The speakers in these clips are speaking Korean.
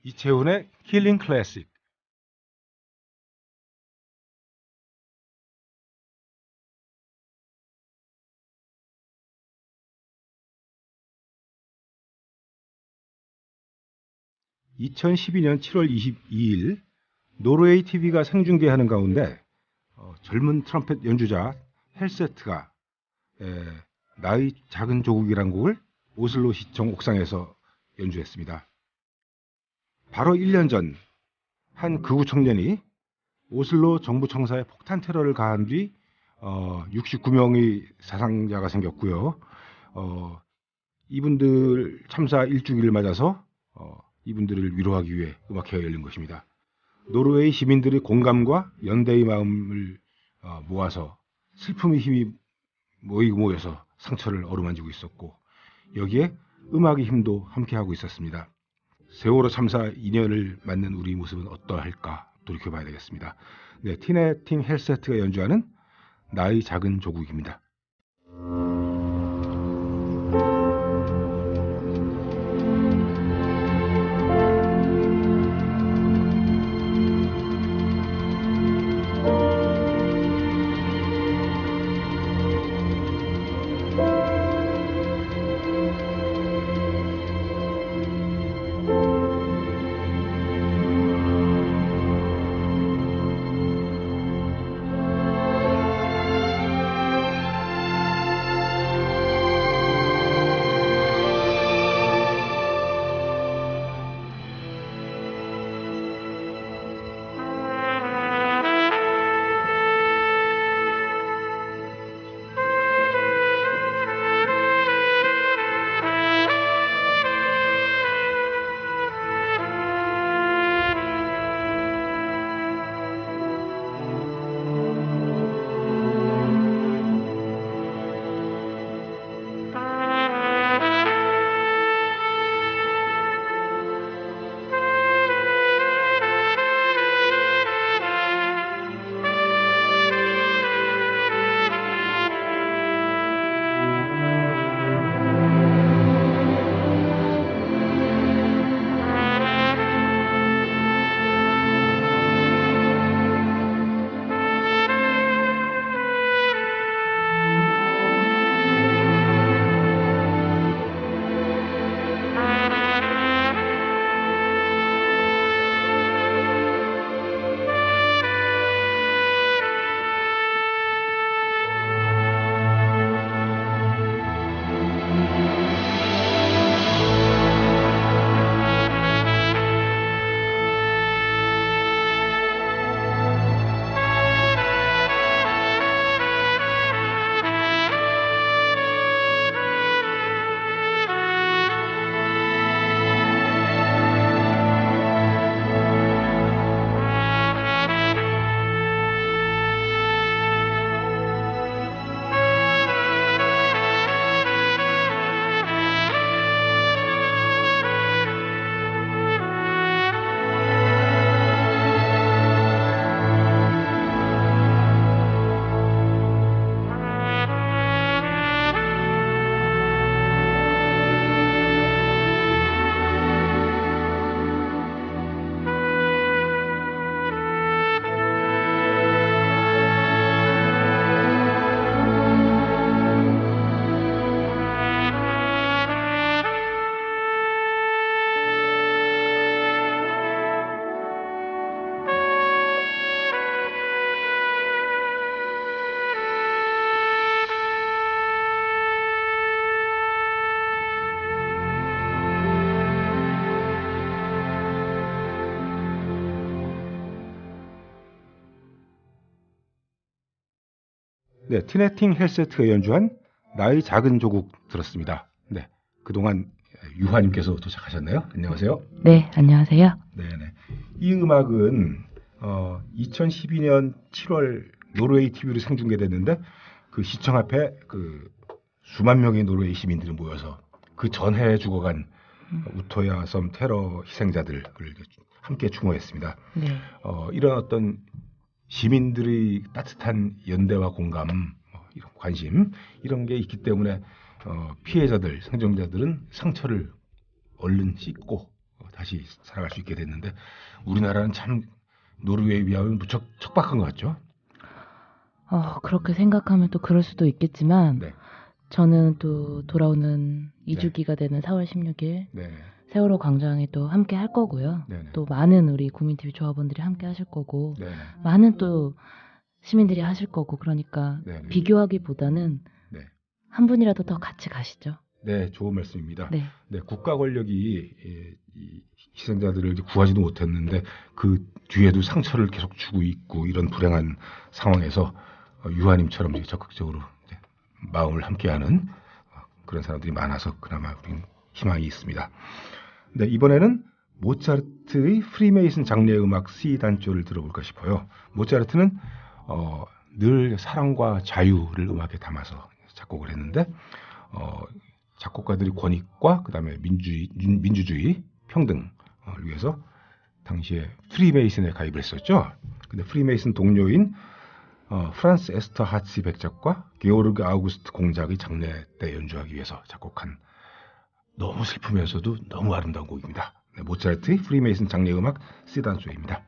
이채훈의 힐링 클래식. (2012년 7월 22일) 노르웨이 TV가 생중계하는 가운데 젊은 트럼펫 연주자 헬세트가 나의 작은 조국이란 곡을 오슬로 시청 옥상에서 연주했습니다. 바로 1년 전 한 극우 청년이 오슬로 정부 청사에 폭탄 테러를 가한 뒤 69명의 사상자가 생겼고요. 이분들 참사 1주기를 맞아서 이분들을 위로하기 위해 음악회가 열린 것입니다. 노르웨이 시민들의 공감과 연대의 마음을 모아서 슬픔의 힘이 모여서 상처를 어루만지고 있었고, 여기에 음악의 힘도 함께하고 있었습니다. 세월호 참사 2년을 맞는 우리 모습은 어떠할까 돌이켜봐야 되겠습니다. 네, 티네팅 헬세트가 연주하는 나의 작은 조국입니다. 네, 티네팅 헬세트가 연주한 나의 작은 조국 들었습니다. 네, 그동안 유화님께서 도착하셨나요? 안녕하세요. 네, 안녕하세요. 네네. 이 음악은 2012년 7월 노르웨이 TV로 생중계됐는데, 그 시청 앞에 그 수만 명의 노르웨이 시민들이 모여서 그 전해에 죽어간 우토야 섬 테러 희생자들을 함께 추모했습니다. 네. 이런 어떤 시민들의 따뜻한 연대와 공감, 이런 관심, 이런 게 있기 때문에 피해자들, 생존자들은 상처를 얼른 씻고 다시 살아갈 수 있게 됐는데 우리나라는 참 노르웨이에 비하면 무척 척박한 것 같죠? 그렇게 생각하면 또 그럴 수도 있겠지만 네, 저는 또 돌아오는 네, 2주기가 되는 4월 16일 네, 세월호 광장에 또 함께 할 거고요. 네, 네, 또 많은 우리 국민TV 조합원들이 함께 하실 거고 네, 많은 또 시민들이 하실 거고 그러니까 네, 네, 비교하기보다는 네, 한 분이라도 더 같이 가시죠. 네, 좋은 말씀입니다. 네. 네, 국가 권력이 이 희생자들을 이제 구하지도 못했는데 그 뒤에도 상처를 계속 주고 있고 이런 불행한 상황에서 유아님처럼 이제 적극적으로 이제 마음을 함께하는 그런 사람들이 많아서 그나마 우리는 희망이 있습니다. 네, 이번에는 모차르트의 프리메이슨 장례 음악 C 단조를 들어볼까 싶어요. 모차르트는 늘 사랑과 자유를 음악에 담아서 작곡을 했는데 작곡가들의 권익과 그다음에 민주주의, 평등을 위해서 당시에 프리메이슨에 가입을 했었죠. 근데 프리메이슨 동료인 프란스 에스터 하츠 백작과 게오르그 아우구스트 공작의 장례 때 연주하기 위해서 작곡한 너무 슬프면서도 너무 아름다운 곡입니다. 네, 모차르트의 프리메이슨 장례 음악 C단조입니다.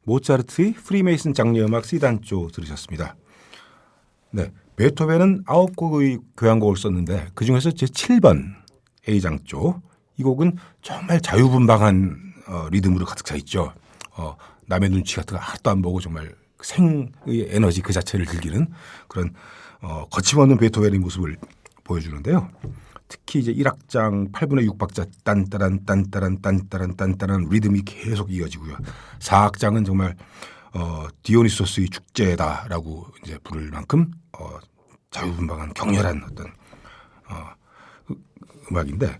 모차르트의 프리메이슨 장르음악 C단조 들으셨습니다. 네, 베토벤은 9곡의 교향곡을 썼는데 그중에서 제 7번 A장조 이 곡은 정말 자유분방한 리듬으로 가득 차 있죠. 남의 눈치 같은 거 하나도 안 보고 정말 생의 에너지 그 자체를 즐기는 그런 거침없는 베토벤의 모습을 보여주는데요. 특히 이제 1악장 8분의 6박자 딴따란 딴따란 딴따란 딴따란 리듬이 계속 이어지고요. 4악장은 정말 디오니소스의 축제다라고 이제 부를 만큼 자유분방한 격렬한 어떤 음악인데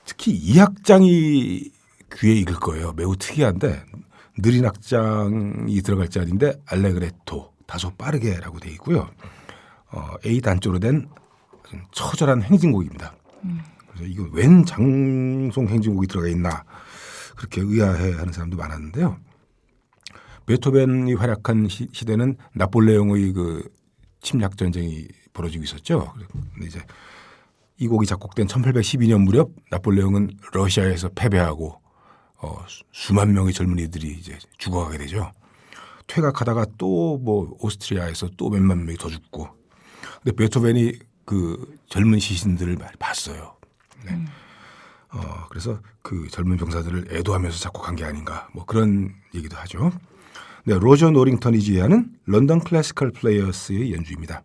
특히 2악장이 귀에 익을 거예요. 매우 특이한데 느린 악장이 들어갈 자리인데 알레그레토 다소 빠르게라고 되어 있고요. A 단조로 된 처절한 행진곡입니다. 그래서 이거 웬 장송 행진곡이 들어가 있나 그렇게 의아해하는 사람도 많았는데요. 베토벤이 활약한 시대는 나폴레옹의 그 침략 전쟁이 벌어지고 있었죠. 근데 이제 이 곡이 작곡된 1812년 무렵 나폴레옹은 러시아에서 패배하고 수만 명의 젊은이들이 이제 죽어가게 되죠. 퇴각하다가 또 뭐 오스트리아에서 또 몇만 명이 더 죽고. 근데 베토벤이 그 젊은 시신들을 많이 봤어요. 네. 그래서 그 젊은 병사들을 애도하면서 작곡한 게 아닌가 뭐 그런 얘기도 하죠. 네, 로저 노링턴이 지휘하는 런던 클래시컬 플레이어스의 연주입니다.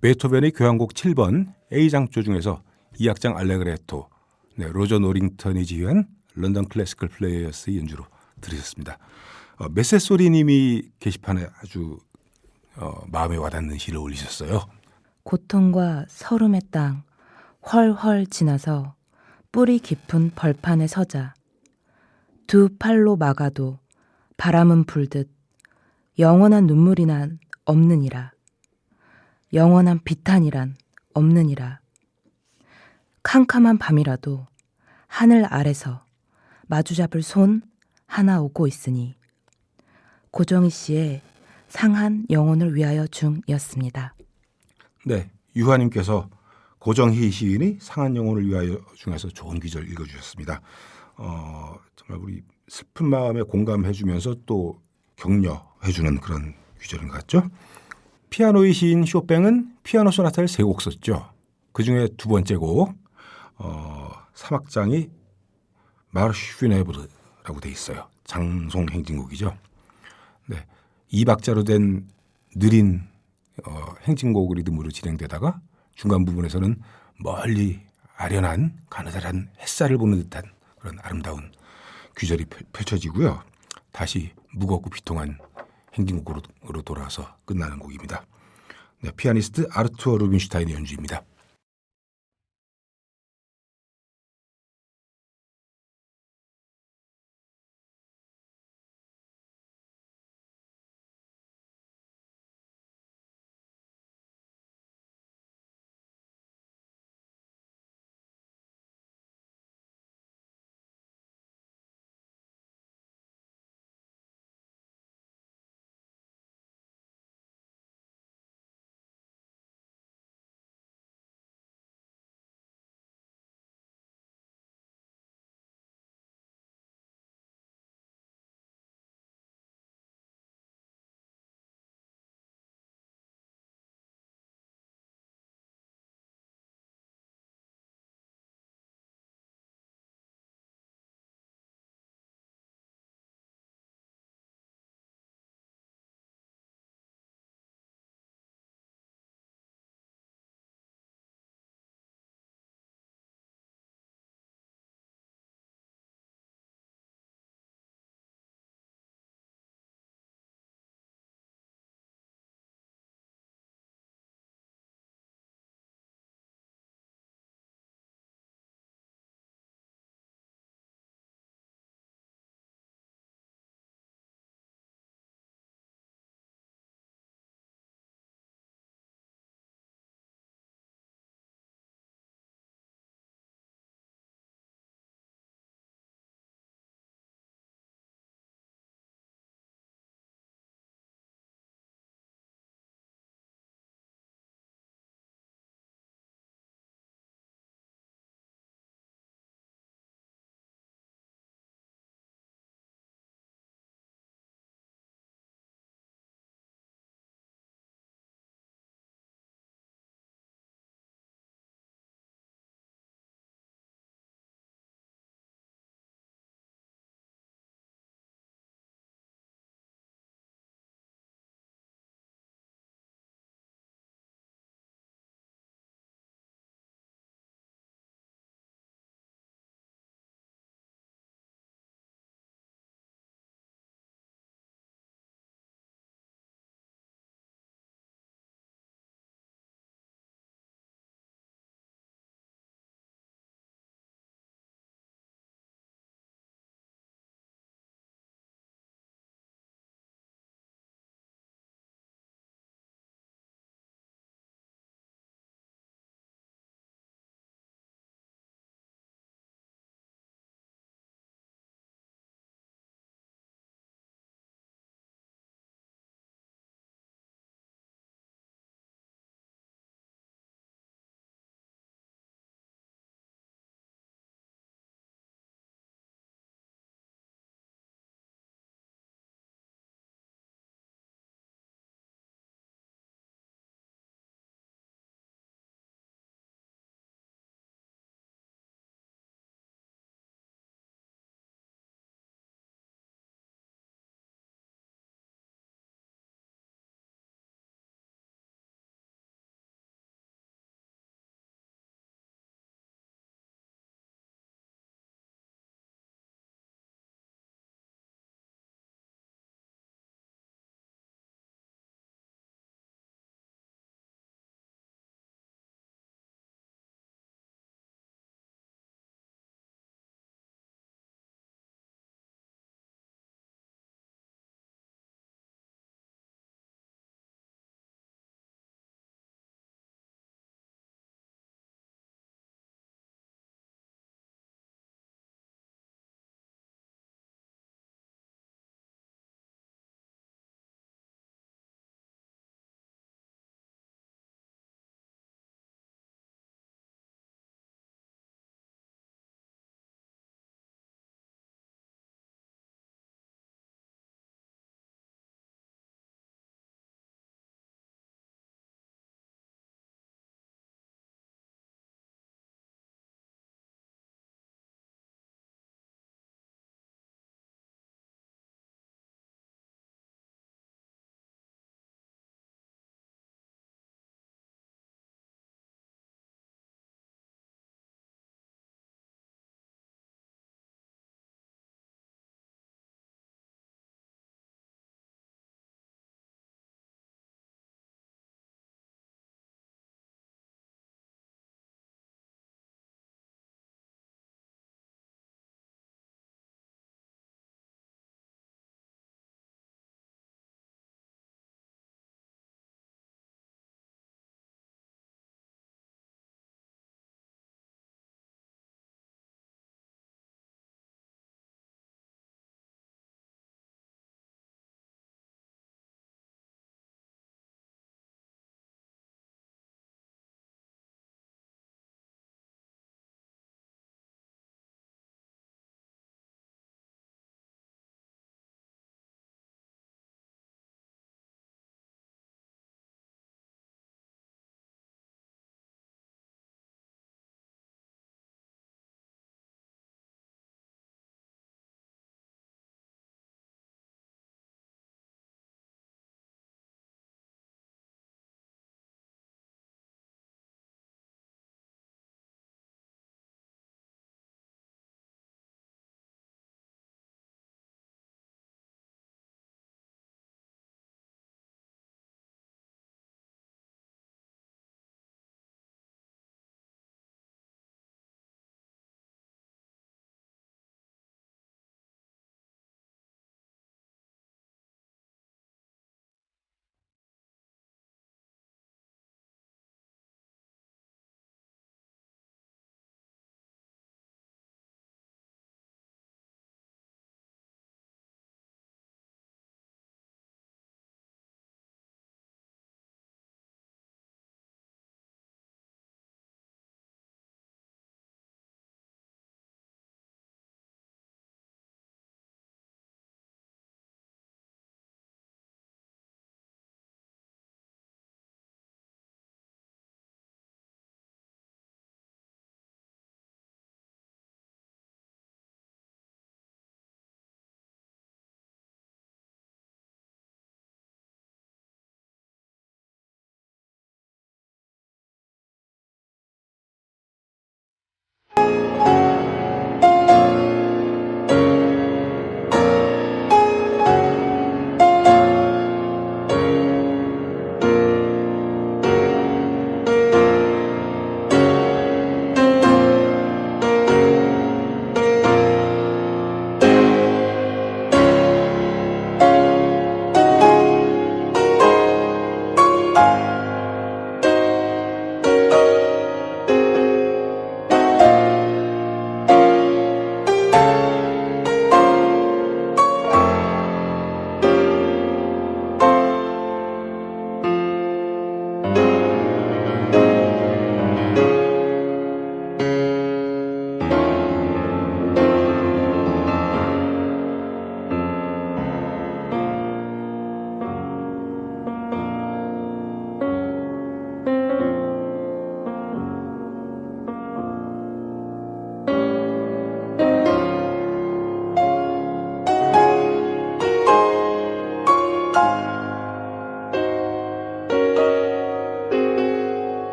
베토벤의 교향곡 7번 A장조 중에서 2악장 알레그레토, 로저 노링턴이 지휘한 런던 클래시컬 플레이어스의 연주로 들으셨습니다. 메세소리님이 게시판에 아주 마음에 와닿는 시를 올리셨어요. 고통과 서름의 땅 헐헐 지나서 뿌리 깊은 벌판에 서자. 두 팔로 막아도 바람은 불듯 영원한 눈물이란 없느니라. 영원한 비탄이란 없느니라. 캄캄한 밤이라도 하늘 아래서 마주잡을 손 하나 오고 있으니. 고정희 씨의 상한 영혼을 위하여 중이었습니다. 네, 유하님께서 고정희 시인이 상한 영혼을 위하여 중에서 좋은 귀절 읽어주셨습니다. 정말 우리 슬픈 마음에 공감해주면서 또 격려해주는 그런 귀절인 것 같죠? 피아노의 시인 쇼팽은 피아노 소나타를 3곡 썼죠. 그중에 두 번째 곡 3악장이 마르쉬 퓨네브르라고 돼 있어요. 장송 행진곡이죠. 네, 2박자로 된 느린 행진곡 리듬으로 진행되다가 중간 부분에서는 멀리 아련한 가느다란 햇살을 보는 듯한 그런 아름다운 귀절이 펼쳐지고요. 다시 무겁고 비통한 행진곡으로 돌아와서 끝나는 곡입니다. 네, 피아니스트 아르투어 루빈슈타인의 연주입니다.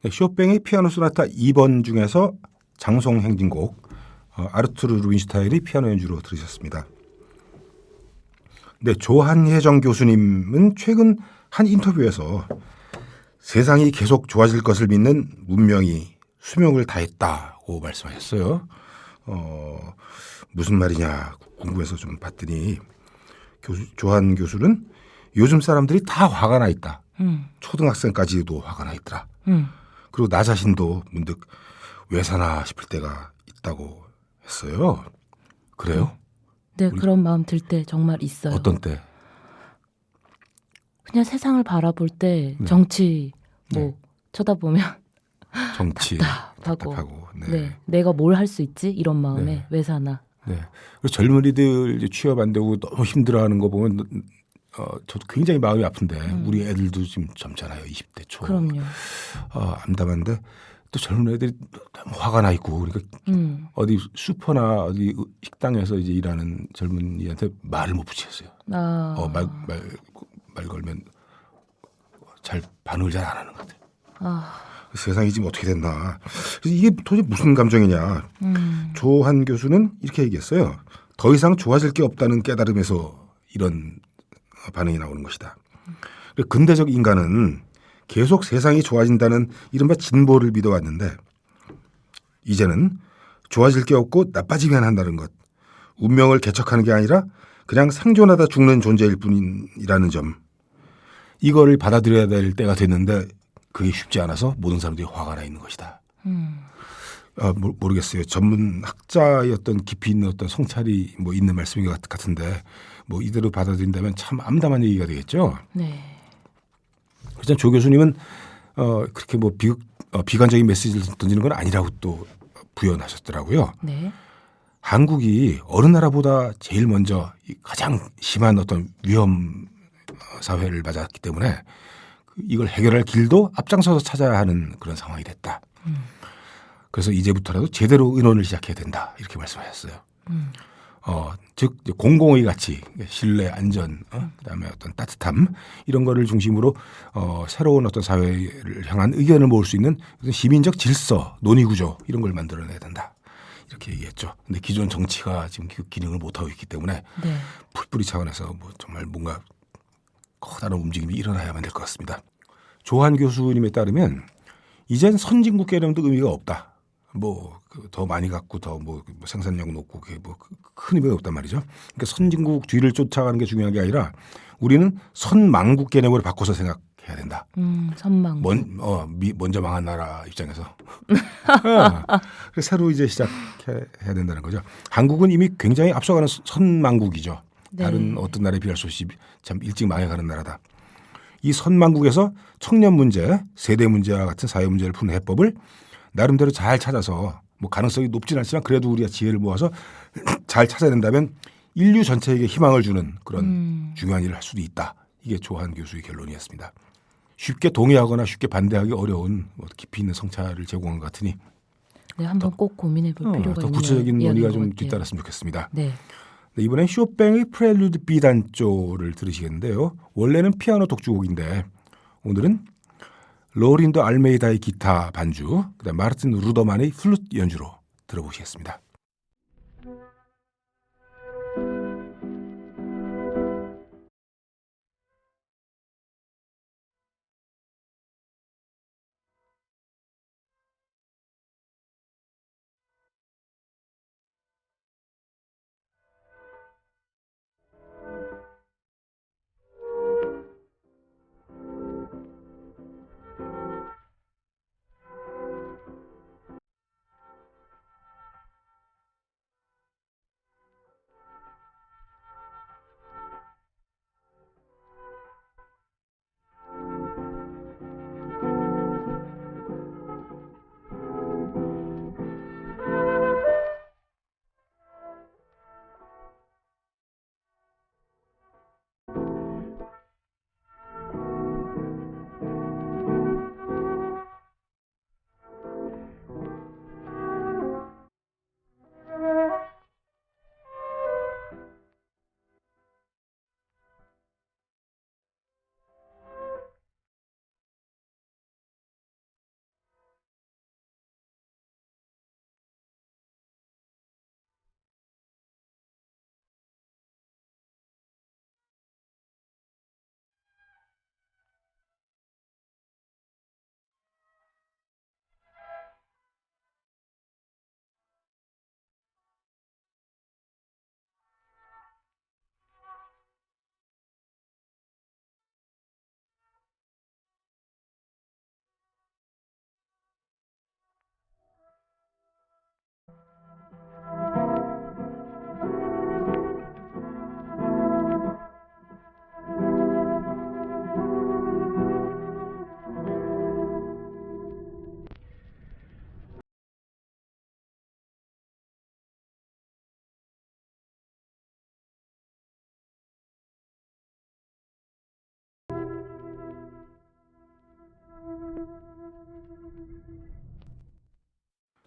네, 쇼팽의 피아노 소나타 2번 중에서 장송 행진곡 아르투르 루빈슈타일이 피아노 연주로 들으셨습니다. 네, 조한혜정 교수님은 최근 한 인터뷰에서 세상이 계속 좋아질 것을 믿는 문명이 수명을 다했다고 말씀하셨어요. 무슨 말이냐 궁금해서 좀 봤더니 조한 교수는 요즘 사람들이 다 화가 나 있다. 초등학생까지도 화가 나 있더라. 그리고 나 자신도 문득 왜 사나 싶을 때가 있다고 했어요. 그래요? 네, 그런 마음 들 때 정말 있어요. 어떤 때? 그냥 세상을 바라볼 때 네. 정치 뭐 네. 쳐다보면 정치 답답하고 네. 네, 내가 뭘 할 수 있지? 이런 마음에 네. 왜 사나. 네. 그리고 젊은이들 이제 취업 안 되고 너무 힘들어하는 거 보면 저도 굉장히 마음이 아픈데 우리 애들도 지금 젊잖아요. 20대 초. 그럼요. 암담한데 또 젊은 애들이 너무 화가 나 있고 그러니까 어디 슈퍼나 어디 식당에서 이제 일하는 젊은이한테 말을 못 붙이겠어요. 말 걸면 잘 반응을 잘 안 하는 것 같아요. 세상이 지금 어떻게 됐나. 그래서 이게 도대체 무슨 감정이냐. 조한 교수는 이렇게 얘기했어요. 더 이상 좋아질 게 없다는 깨달음에서 이런 반응이 나오는 것이다. 근대적 인간은 계속 세상이 좋아진다는 이른바 진보를 믿어왔는데 이제는 좋아질 게 없고 나빠지면 한다는 것. 운명을 개척하는 게 아니라 그냥 생존하다 죽는 존재일 뿐이라는 점. 이거를 받아들여야 될 때가 됐는데 그게 쉽지 않아서 모든 사람들이 화가 나 있는 것이다. 모르겠어요. 전문 학자의 어떤 깊이 있는 어떤 성찰이 뭐 있는 말씀인 것 같은데 뭐 이대로 받아들인다면 참 암담한 얘기가 되겠죠. 네. 그렇지만 조 교수님은 그렇게 뭐 비관적인 메시지를 던지는 건 아니라고 또 부연하셨더라고요. 네. 한국이 어느 나라보다 제일 먼저 가장 심한 어떤 위험 사회를 맞았기 때문에 이걸 해결할 길도 앞장서서 찾아야 하는 그런 상황이 됐다. 그래서 이제부터라도 제대로 의논을 시작해야 된다. 이렇게 말씀하셨어요. 즉 공공의 가치, 신뢰, 안전, 그다음에 어떤 따뜻함 이런 거를 중심으로 새로운 어떤 사회를 향한 의견을 모을 수 있는 시민적 질서, 논의 구조 이런 걸 만들어내야 된다. 이렇게 얘기했죠. 근데 기존 정치가 지금 그 기능을 못하고 있기 때문에 네. 풀뿌리 차원에서 뭐 정말 뭔가 커다란 움직임이 일어나야만 될 것 같습니다. 조한 교수님에 따르면 이젠 선진국 개념도 의미가 없다. 뭐 더 많이 갖고 더 뭐 생산력 높고 그게 뭐 큰 의미가 없단 말이죠. 그러니까 선진국 뒤를 쫓아가는 게 중요한 게 아니라 우리는 선망국 개념으로 바꿔서 생각해야 된다. 선망국. 먼저 망한 나라 입장에서 그래서 새로 이제 시작해야 된다는 거죠. 한국은 이미 굉장히 앞서가는 선망국이죠. 네. 다른 어떤 나라에 비할 수 없이 참 일찍 망해가는 나라다. 이 선망국에서 청년 문제, 세대 문제와 같은 사회 문제를 푸는 해법을 나름대로 잘 찾아서 뭐 가능성이 높진 않지만 그래도 우리가 지혜를 모아서 잘 찾아낸다면 인류 전체에게 희망을 주는 그런 중요한 일을 할 수도 있다. 이게 조한 교수의 결론이었습니다. 쉽게 동의하거나 쉽게 반대하기 어려운 깊이 있는 성찰을 제공한 것 같으니 네, 한번 꼭 고민해 볼 필요가 더 있는 구체적인 논의가 이야기인 것 좀 같아요. 뒤따랐으면 좋겠습니다. 네. 네, 이번엔 쇼팽의 프렐류드 B단조를 들으시겠는데요. 원래는 피아노 독주곡인데 오늘은 로린드 알메이다의 기타 반주, 그다음 마르틴 루더만의 플루트 연주로 들어보시겠습니다.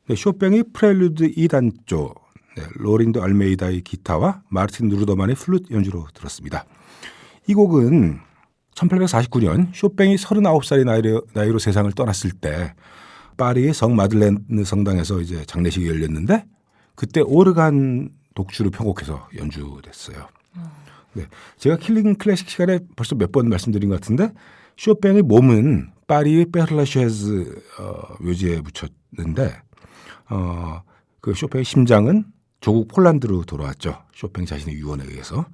네, 쇼팽의 프렐류드 2단조, 네, 로린드 알메이다의 기타와 마르틴 누르더만의 플룻 연주로 들었습니다. 이 곡은 1849년 쇼팽이 39살의 나이로 세상을 떠났을 때 파리의 성 마들렌느 성당에서 이제 장례식이 열렸는데 그때 오르간 독주를 편곡해서 연주됐어요. 네, 제가 킬링 클래식 시간에 벌써 몇 번 말씀드린 것 같은데 쇼팽의 몸은 파리의 페르라쉐즈 묘지에 묻혔는데 그 쇼팽의 심장은 조국 폴란드로 돌아왔죠. 쇼팽 자신의 유언에 의해서.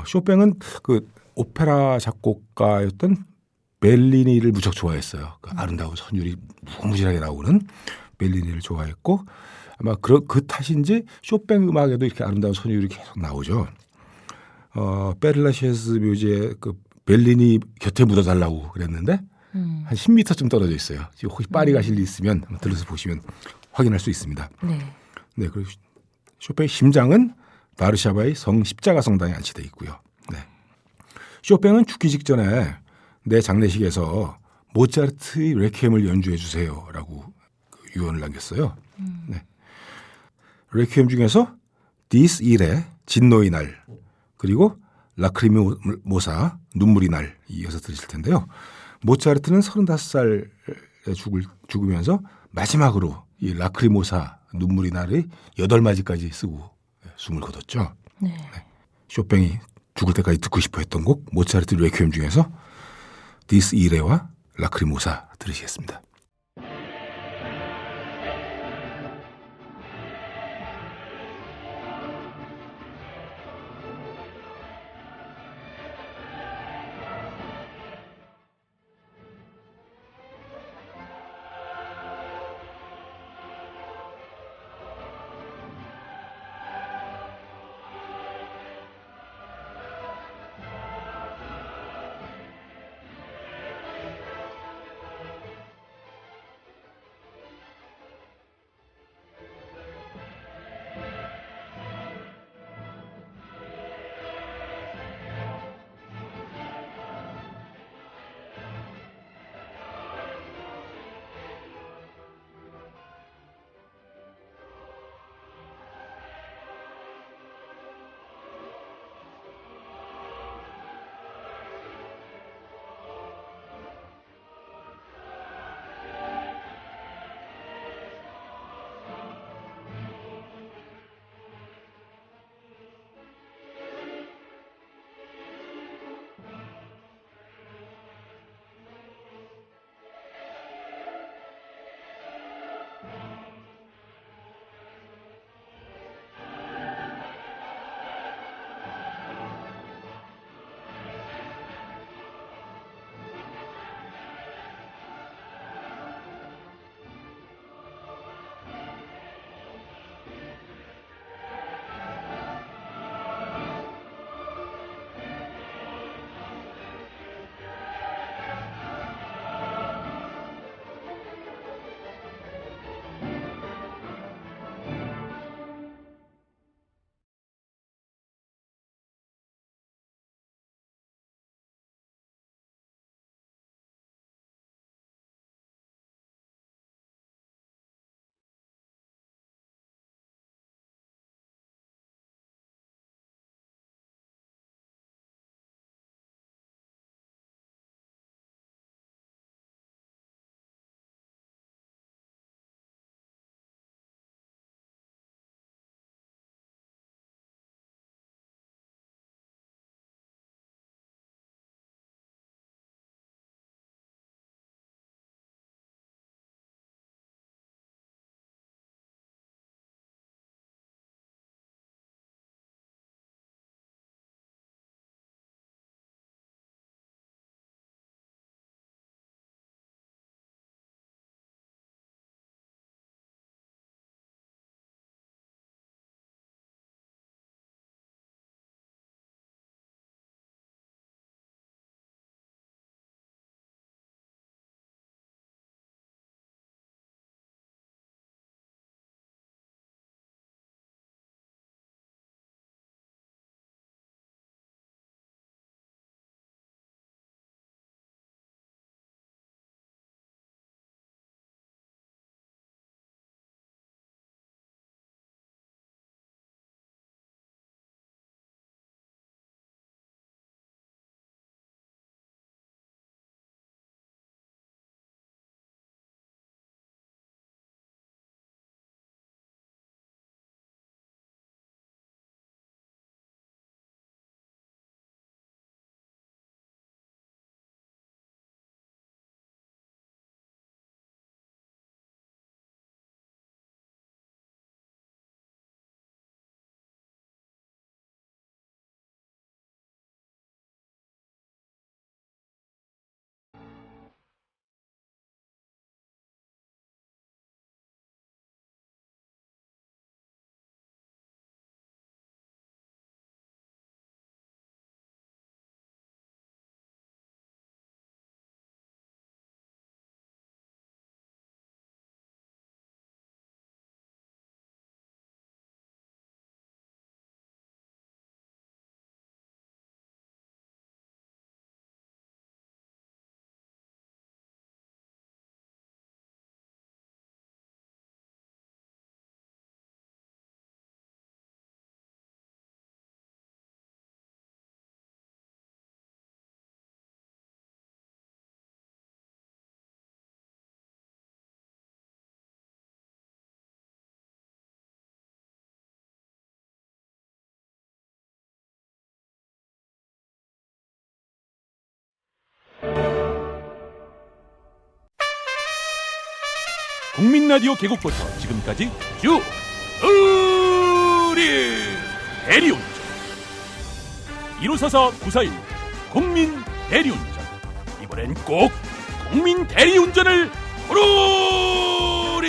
쇼팽은 그 오페라 작곡가였던 벨리니를 무척 좋아했어요. 그 아름다운 선율이 무궁무진하게 나오는 벨리니를 좋아했고 아마 그 탓인지 쇼팽 음악에도 이렇게 아름다운 선율이 계속 나오죠. 페르라쉐즈 묘지에 그 벨리니 곁에 묻어달라고 그랬는데 한 10m쯤 떨어져 있어요. 혹시 파리 가실 일 있으면 한번 들러서 보시면 확인할 수 있습니다. 네. 네, 그리고 쇼팽의 심장은 바르샤바의 성 십자가 성당에 안치되어 있고요. 네. 쇼팽은 죽기 직전에 내 장례식에서 모차르트의 레퀴엠을 연주해 주세요라고 유언을 남겼어요. 네. 레퀴엠 중에서 디스 이레 진노의 날 그리고 라크리모사 눈물의 날 이어서 들으실 텐데요. 모차르트는 35살에 죽으면서 마지막으로 이 라크리모사 눈물의 날의 8마디까지 쓰고 숨을 거뒀죠. 네. 네. 쇼팽이 죽을 때까지 듣고 싶어 했던 곡 모차르트 레퀴엠 중에서 디스 이레와 라크리모사 들으시겠습니다. 국민라디오 개국부터 지금까지 쭉 우리 대리운전 1544 941 국민 대리운전. 이번엔 꼭 국민 대리운전을 부르리.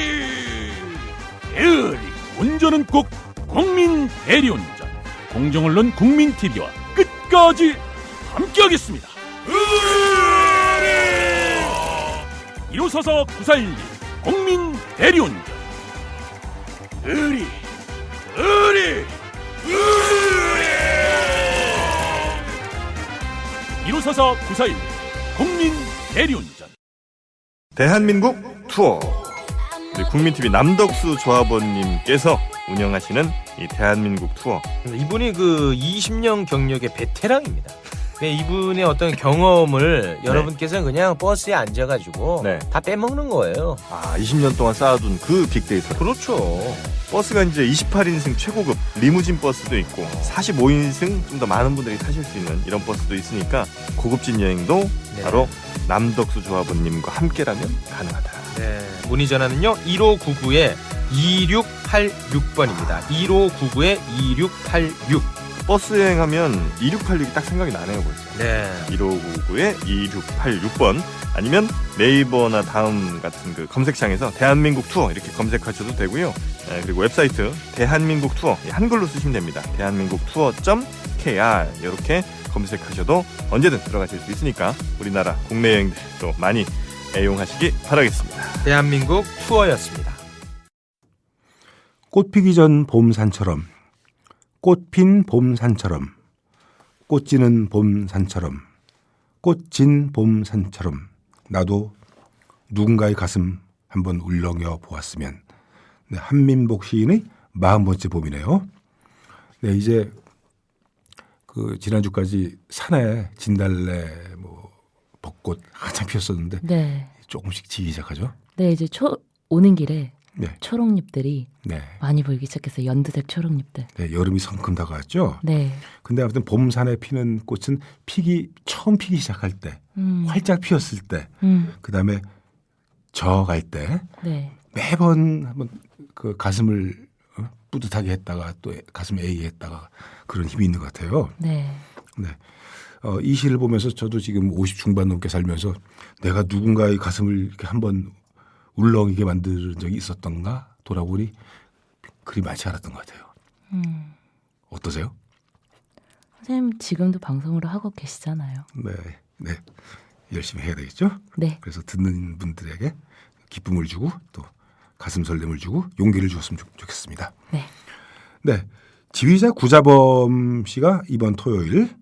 대리 운전은 꼭 국민 대리운전. 공정언론 국민TV와 끝까지 함께하겠습니다. 1544 941 국민 대리운전. 의리 1544 941 국민 대리운전. 대한민국 투어. 우리 국민TV 남덕수 조합원님께서 운영하시는 이 대한민국 투어. 이분이 그 20년 경력의 베테랑입니다. 이분의 어떤 경험을 여러분께서는 그냥 버스에 앉아가지고 네. 다 빼먹는 거예요. 20년 동안 쌓아둔 그 빅데이터. 그렇죠. 버스가 이제 28인승 최고급 리무진 버스도 있고 45인승 좀 더 많은 분들이 타실 수 있는 이런 버스도 있으니까 고급진 여행도 바로 남덕수 조합원님과 함께라면 가능하다. 네. 문의 전화는요 1599-2686번입니다. 1599-2686. 버스 여행하면 2686이 딱 생각이 나네요 벌써. 네. 1599-2686번 아니면 네이버나 다음 같은 그 검색창에서 대한민국 투어 이렇게 검색하셔도 되고요. 그리고 웹사이트 대한민국 투어 한글로 쓰시면 됩니다. 대한민국 투어.kr 이렇게 검색하셔도 언제든 들어가실 수 있으니까 우리나라 국내 여행도 많이 애용하시기 바라겠습니다. 대한민국 투어였습니다. 꽃피기 전 봄산처럼, 꽃핀 봄산처럼, 꽃지는 봄산처럼, 꽃진 봄산처럼 나도 누군가의 가슴 한번 울렁여 보았으면. 네, 한민복 시인의 40번째 봄이네요. 네, 이제 그 지난주까지 산에 진달래, 뭐 벚꽃 한참 피었었는데 네. 조금씩 지기 시작하죠. 네, 이제 오는 길에 네, 초록잎들이 네, 많이 보이기 시작해서 연두색 초록잎들. 네, 여름이 성큼 다가왔죠. 네. 근데 아무튼 봄산에 피는 꽃은 처음 피기 시작할 때, 활짝 피었을 때, 그다음에 져갈 때 네. 매번 한번 그 가슴을 뿌듯하게 했다가 또 가슴 에이게 했다가 그런 힘이 있는 것 같아요. 네. 네. 이 시를 보면서 저도 지금 50 중반 넘게 살면서 내가 누군가의 가슴을 이렇게 한번 울렁이게 만든 적이 있었던가 돌아보니 그리 많지 않았던 것 같아요. 어떠세요? 선생님 지금도 방송으로 하고 계시잖아요. 네, 네, 열심히 해야 되겠죠. 네. 그래서 듣는 분들에게 기쁨을 주고 또 가슴 설렘을 주고 용기를 주었으면 좋겠습니다. 네. 네, 지휘자 구자범 씨가 이번 토요일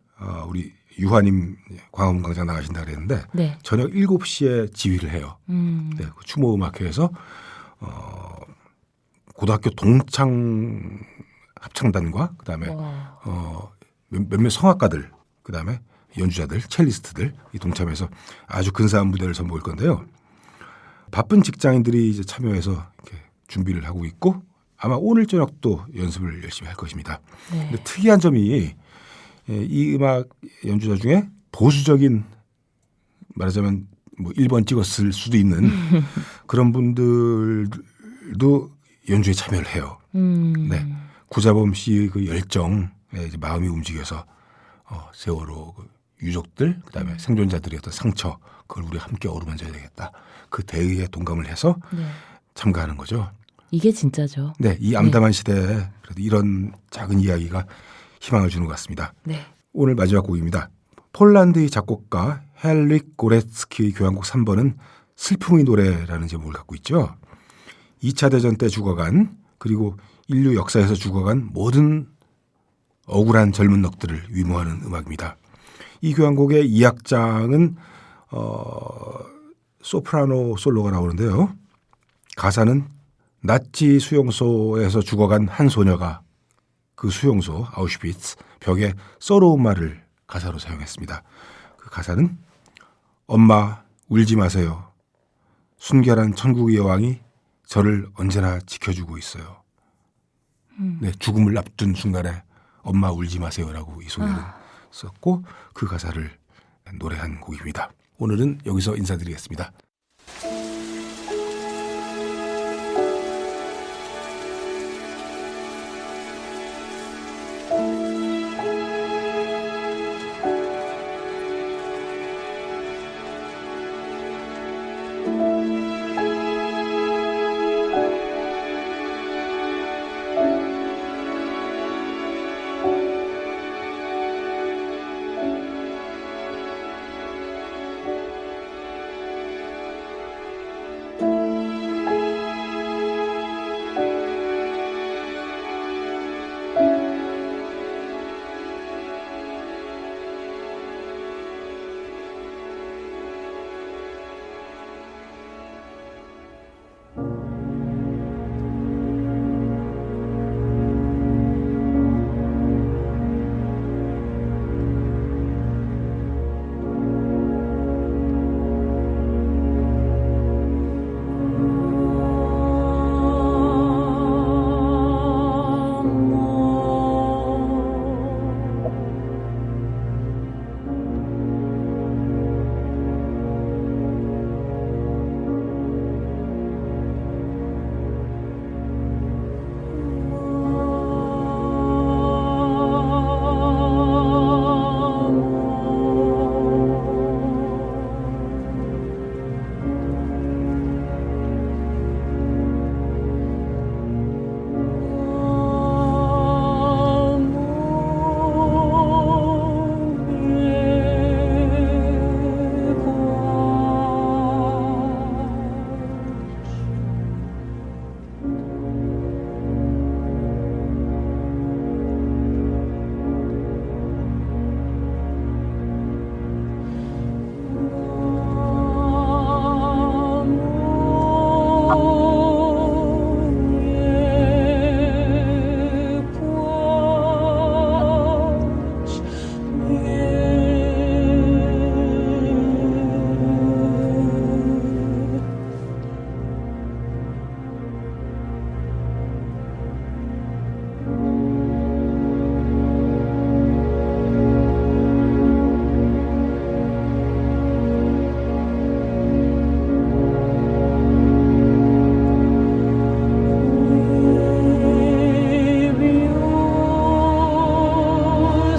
우리 유하님 광화문광장 나가신다 그랬는데 네. 저녁 7시에 지휘를 해요. 네, 추모음악회에서 고등학교 동창 합창단과 그다음에 몇몇 성악가들 그다음에 연주자들, 첼리스트들 이 동참해서 아주 근사한 무대를 선보일 건데요. 바쁜 직장인들이 이제 참여해서 이렇게 준비를 하고 있고 아마 오늘 저녁도 연습을 열심히 할 것입니다. 네. 근데 특이한 점이 이 음악 연주자 중에 보수적인 말하자면 뭐 1번 찍었을 수도 있는 그런 분들도 연주에 참여를 해요. 네, 구자범 씨의 그 열정에 이제 마음이 움직여서 세월호 그 유족들 그다음에 생존자들의 어떤 상처 그걸 우리 함께 어루만져야 되겠다. 그 대의에 동감을 해서 네. 참가하는 거죠. 이게 진짜죠. 네, 이 암담한 시대에 그래도 이런 작은 이야기가 희망을 주는 것 같습니다. 네. 오늘 마지막 곡입니다. 폴란드의 작곡가 헬릭 고레츠키의 교향곡 3번은 슬픔의 노래라는 제목을 갖고 있죠. 2차 대전 때 죽어간 그리고 인류 역사에서 죽어간 모든 억울한 젊은 넋들을 위로하는 음악입니다. 이 교향곡의 2악장은 소프라노 솔로가 나오는데요. 가사는 나치 수용소에서 죽어간 한 소녀가 그 수용소 아우슈비츠 벽에 써놓은 말을 가사로 사용했습니다. 그 가사는 엄마 울지 마세요. 순결한 천국의 여왕이 저를 언제나 지켜주고 있어요. 네, 죽음을 앞둔 순간에 엄마 울지 마세요라고 이 소녀는 썼고 그 가사를 노래한 곡입니다. 오늘은 여기서 인사드리겠습니다.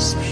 just